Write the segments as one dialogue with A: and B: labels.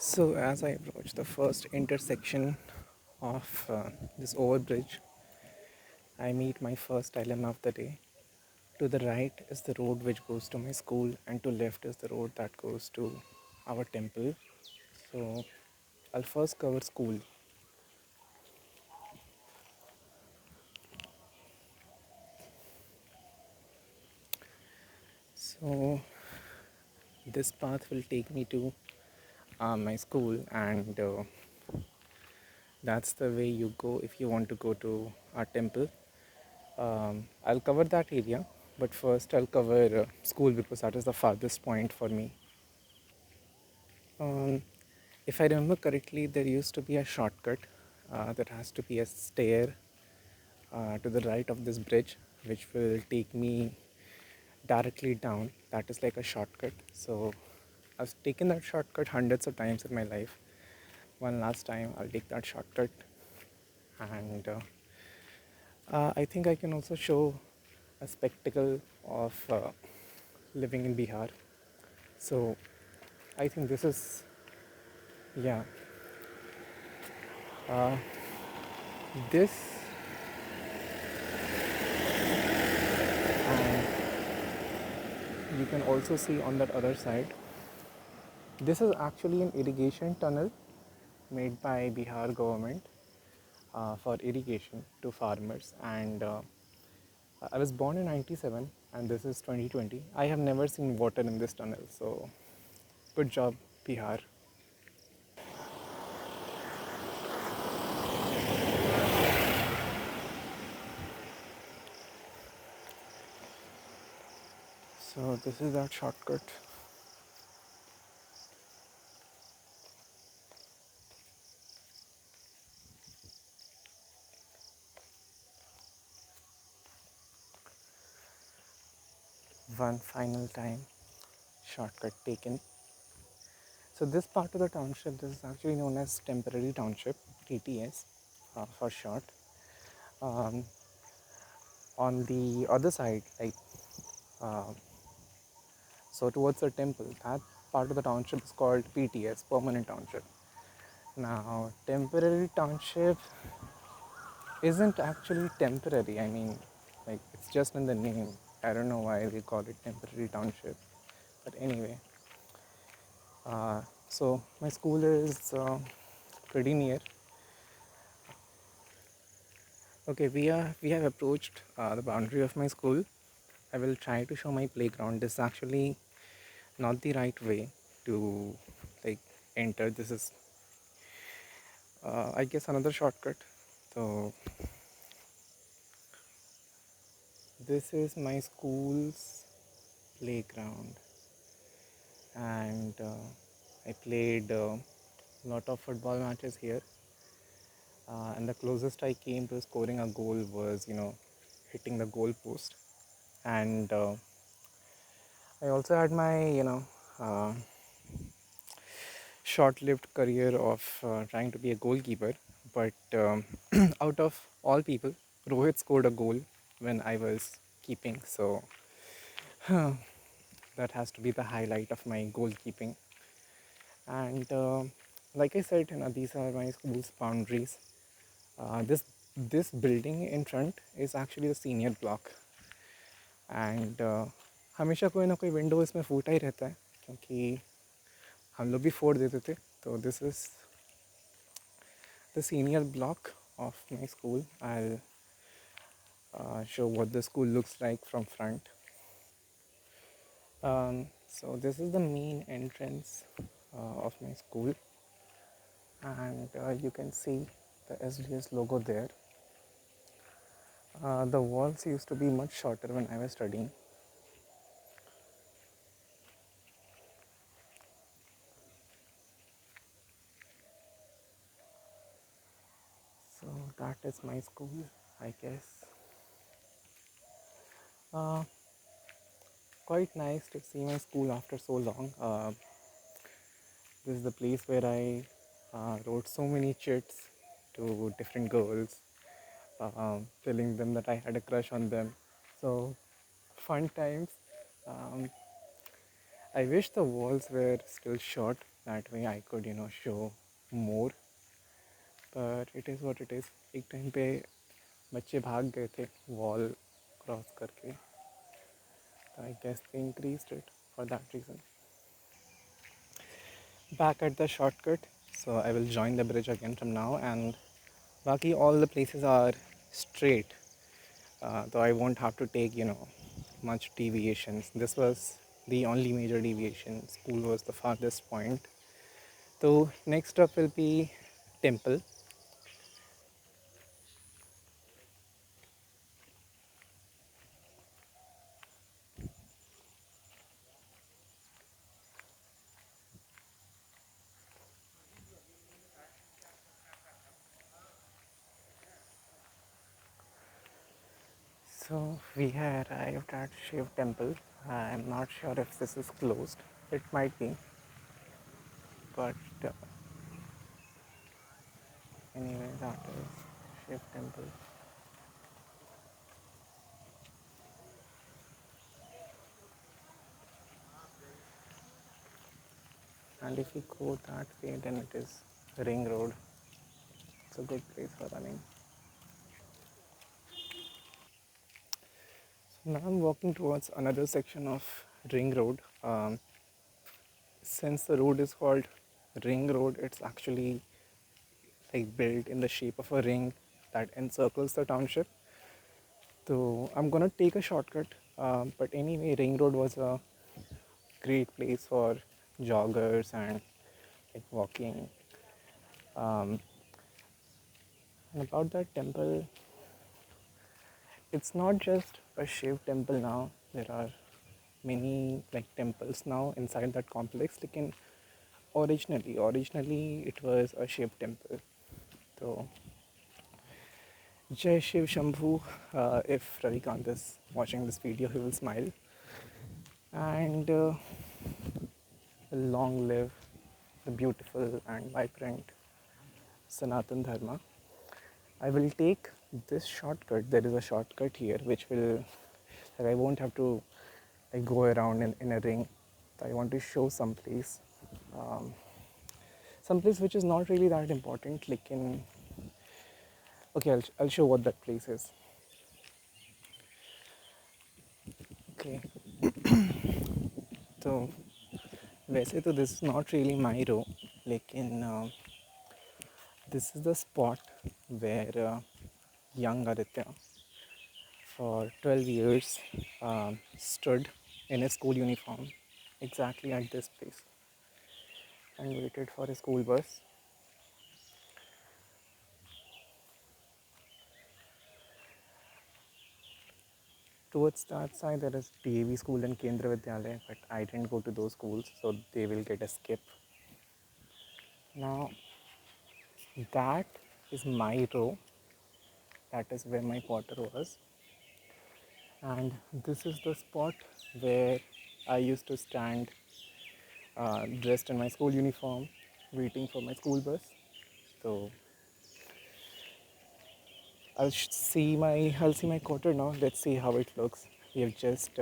A: So, as I approach the first intersection of this overbridge, I meet my first dilemma of the day. To the right is the road which goes to my school, and to left is the road that goes to our temple. So, I'll first cover school. So, this path will take me to my school, and that's the way you go if you want to go to our temple. I'll cover that area, but first I'll cover school because that is the farthest point for me. Um, if I remember correctly, there used to be a shortcut. There has to be a stair to the right of this bridge, which will take me directly down. That is like a shortcut. So I've taken that shortcut hundreds of times in my life. One last time, I'll take that shortcut, and I think I can also show a spectacle of living in Bihar. So I think this is, yeah, uh, this, and you can also see on that other side. This is actually an irrigation tunnel made by Bihar government for irrigation to farmers. And I was born in 97 and this is 2020. I have never seen water in this tunnel. So good job, Bihar. So this is that shortcut. One final time, shortcut taken. So this part of the township, this is actually known as temporary township, TTS for short. Um, on the other side, like uh, so towards the temple, that part of the township is called PTS, permanent township. Now, temporary township isn't actually temporary. I mean, like it's just in the name. I don't know why they call it temporary township, but anyway. So my school is pretty near. Okay, we have approached the boundary of my school. I will try to show my playground. This is actually not the right way to like enter. This is I guess another shortcut. So this is my school's playground, and I played a lot of football matches here. And the closest I came to scoring a goal was, hitting the goal post. And I also had my, uh, short-lived career of trying to be a goalkeeper. But out of all people, Rohit scored a goal when I was keeping. So that has to be the highlight of my goalkeeping. And like I said, these are my school's boundaries. This building in front is actually the senior block, and हमेशा कोई ना कोई window इसमें फूटा ही रहता है क्योंकि हम लोग भी फोड़ देते थे. तो this is the senior block of my school. I'll show what the school looks like from front. So this is the main entrance of my school, and you can see the SDS logo there. The walls used to be much shorter when I was studying. So that is my school, I guess. Uh, Quite nice to see my school after so long. This is the place where I wrote so many chits to different girls, telling them that I had a crush on them. So, fun times. Um, I wish the walls were still short That way I could, show more. But it is what it is. एक time पे बच्चे भाग गए थे wall cross करके. So I guess they increased it for that reason. Back at the shortcut. So I will join the bridge again from now, and Baki all the places are straight. So I won't have to take, much deviations. This was the only major deviation. School was the farthest point. So next up will be temple. So we have arrived at Shiv temple. I'm not sure if this is closed. It might be, but anyway, that is Shiv temple. And if you go that way, then it is Ring Road. It's a good place for running. So now I'm walking towards another section of Ring Road. Since the road is called Ring Road, it's actually like built in the shape of a ring that encircles the township. So I'm gonna take a shortcut. But anyway, Ring Road was a great place for joggers and like walking. Um, and about that temple, it's not just a Shiv temple now. There are many like temples now inside that complex. Like originally it was a Shiv temple. So Jai Shiv Shambhu. If Ravikant is watching this video, he will smile. And long live the beautiful and vibrant Sanatan Dharma. I will take this shortcut. There is a shortcut here which will, like, I won't have to like go around in a ring. I want to show um, some place which is not really that important. Like in, okay, I'll show what that place is. Okay, so वैसे तो this is not really my row, लेकिन this is the spot where young Aditya for 12 years stood in a school uniform exactly at this place and waited for a school bus. Towards that side, there is DAV school and Kendra Vidyalaya, but I didn't go to those schools, so they will get a skip. Now, that is my row. That is where my quarter was. And this is the spot where I used to stand dressed in my school uniform, waiting for my school bus. So I'll see my quarter now. Let's see how it looks. We have just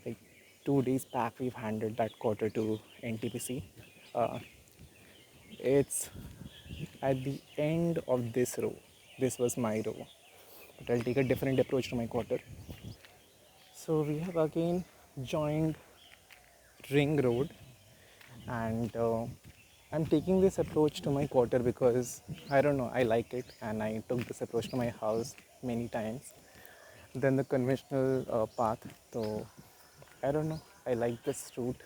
A: like 2 days back we've handed that quarter to NTPC. Uh, it's at the end of this row. This was my row, but I'll take a different approach to my quarter. So we have again joined Ring Road, and I'm taking this approach to my quarter because I don't know, I like it, and I took this approach to my house many times than the conventional path. So I don't know, I like this route.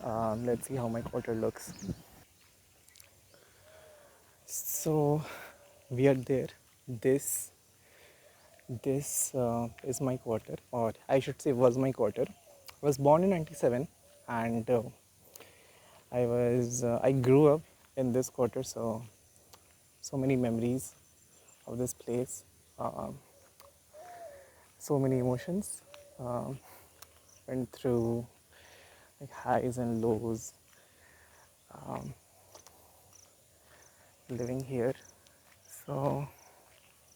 A: Let's see how my quarter looks. So we are there. This this is my quarter, or I should say was my quarter. I was born in 97, and I grew up in this quarter, so many memories of this place, um, so many emotions. Um, Went through like highs and lows um, living here. So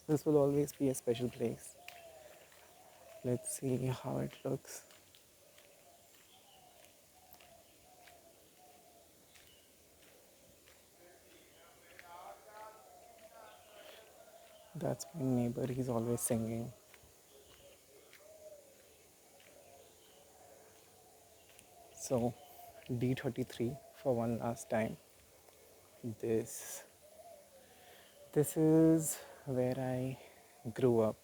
A: this will always be a special place. Let's see how it looks. That's my neighbor, he's always singing. So D33 for one last time. This this is where I grew up.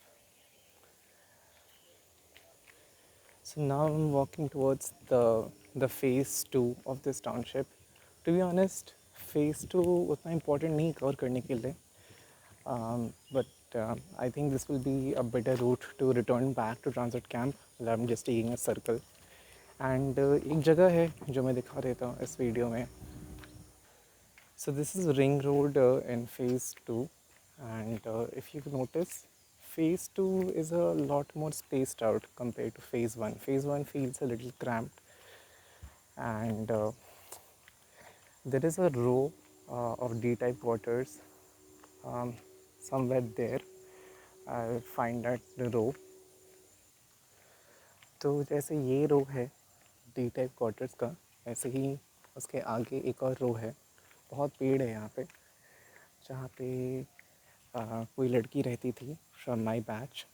A: So now I'm walking towards the phase 2 of this township. To be honest, phase 2 उतना important नहीं cover करने के लिए. But I think this will be a better route to return back to transit camp. I'm just taking a circle. And एक जगह है जो मैं दिखा देता हूँ इस वीडियो में. So this is Ring Road in phase 2, and if you notice, phase 2 is a lot more spaced out compared to phase 1. Phase 1 feels a little cramped, and there is a row of D-type waters um, somewhere there. I'll find that the row. तो जैसे ये रो है D type quarters का, ऐसे ही उसके आगे एक और रो है. बहुत पेड़ है यहाँ पे, जहाँ पे कोई लड़की रहती थी from my batch.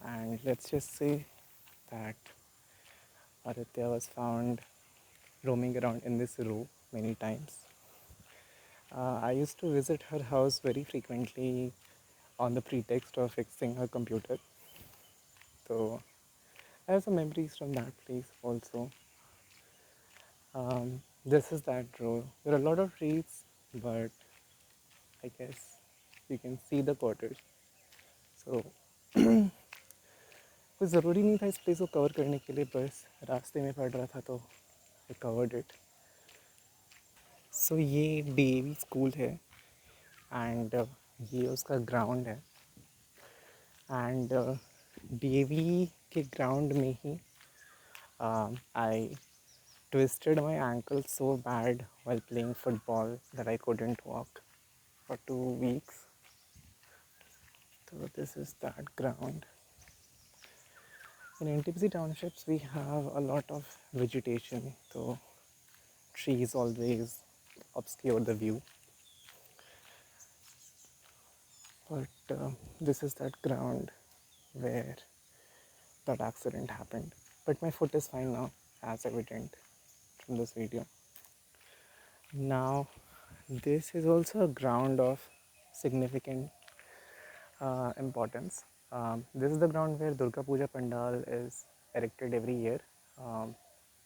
A: And let's just say that Aditya was found roaming around in this row many times. I used to visit her house very frequently on the pretext of fixing her computer. So I have some memories from that place also. This is that row. There are a lot of trees, but I guess you can see the quarters. So कुछ ज़रूरी नहीं था इस place को cover करने के लिए, बस रास्ते में पड़ रहा था तो आई कवर्ड इट. सो ये डीएवी स्कूल है, एंड ये उसका ग्राउंड है. एंड डीएवी के ग्राउंड में ही आई twisted my ankle so bad while playing football that I couldn't walk for 2 weeks. So this is that ground. In NTPC townships, we have a lot of vegetation, so trees always obscure the view. But this is that ground where that accident happened. But my foot is fine now, as evident from this video. Now, this is also a ground of significant importance. This is the ground where Durga Puja Pandal is erected every year.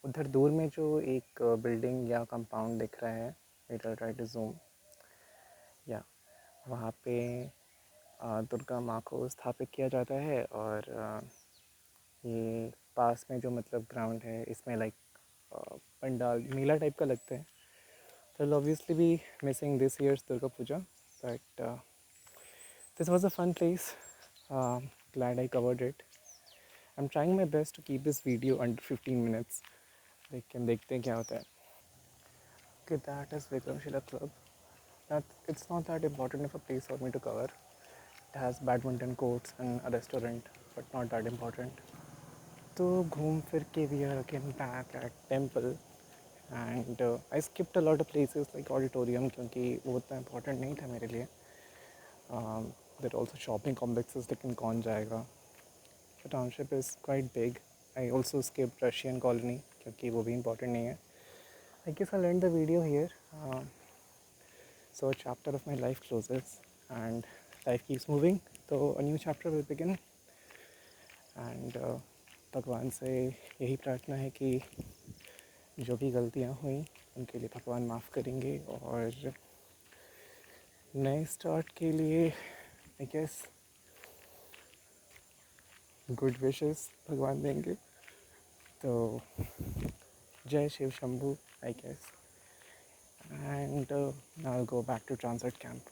A: उधर दूर में जो एक building या compound दिख रहा है, it will try to zoom, या वहाँ पे दुर्गा माँ को स्थापित किया जाता है. और ये पास में जो मतलब ग्राउंड है, इसमें लाइक पंडाल मेला टाइप का लगता है. So I'll obviously be missing this year's Durga Puja, but this was a fun place. Glad I covered it. I'm trying my best to keep this video under 15 minutes. लेकिन देखते हैं क्या होता है. Okay, that is Vikramshila Club. It's not that important of a place for me to cover. It has badminton courts and a restaurant, but not that important. तो घूम फिर के we are again back at temple. And I skipped a lot of places like auditorium क्योंकि वो उतना important नहीं था मेरे लिए. There are also shopping complexes, लेकिन कौन जाएगा. The township is quite big. I also skipped Russian colony क्योंकि वो भी important नहीं है. I guess I'll end the video here. So a chapter of my life closes and life keeps moving. So a new chapter will begin. And भगवान से यही प्रार्थना है कि जो भी गलतियाँ हुई उनके लिए भगवान माफ़ करेंगे, और नए स्टार्ट के लिए आई गेस गुड विशेस भगवान देंगे. तो जय Shiv Shambhu, I guess. And now I'll go back to transit camp.